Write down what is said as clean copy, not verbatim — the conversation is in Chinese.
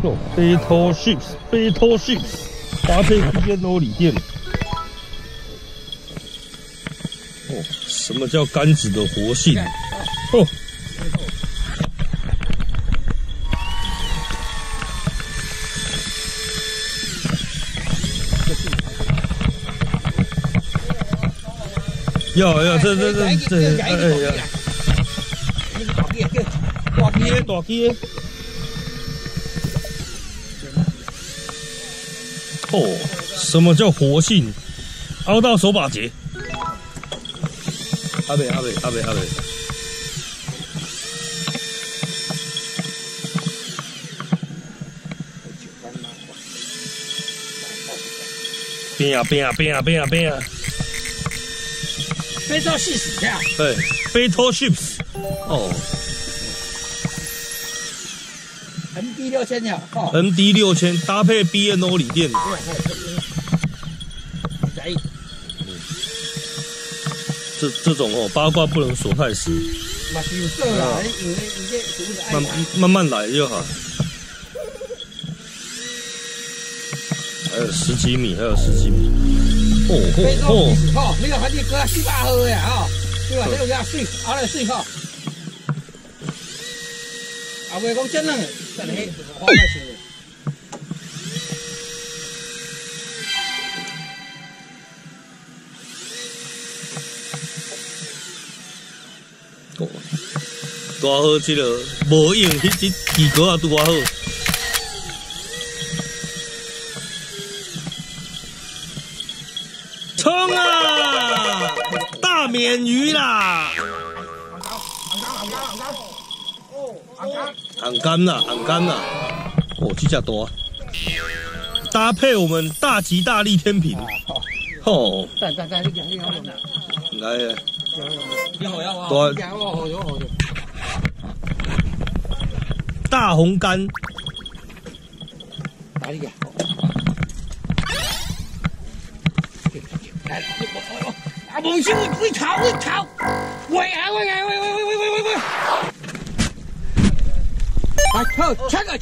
哦 ，Battleships 搭配电欧锂电。哦，什么叫杆子的活性？哦。 要，这，哎呀！大机！哦，什么叫活性？凹到手把结。阿北。边啊！ Battleships 呀，对 ，Battleships， 哦 ，MD 6000呀，哦 ，MD 6000搭配 BNO 锂电，这种哦，八卦不能锁太死，慢慢来就好。还有10几米，哦，你个反正搁7、8号呀，吼，对吧？这个要水，熬来水吼。后尾讲真冷，真黑，花开水。哦，多好，这个无用，迄只机壳也拄好。 冲啊！大鲶鱼啦！昂干啦！哦，这只大，搭配我们大吉大利天平。哦，来，来啊！大红干。哪里呀？ 啊！冇事，會炒，喂！啊，好，切個，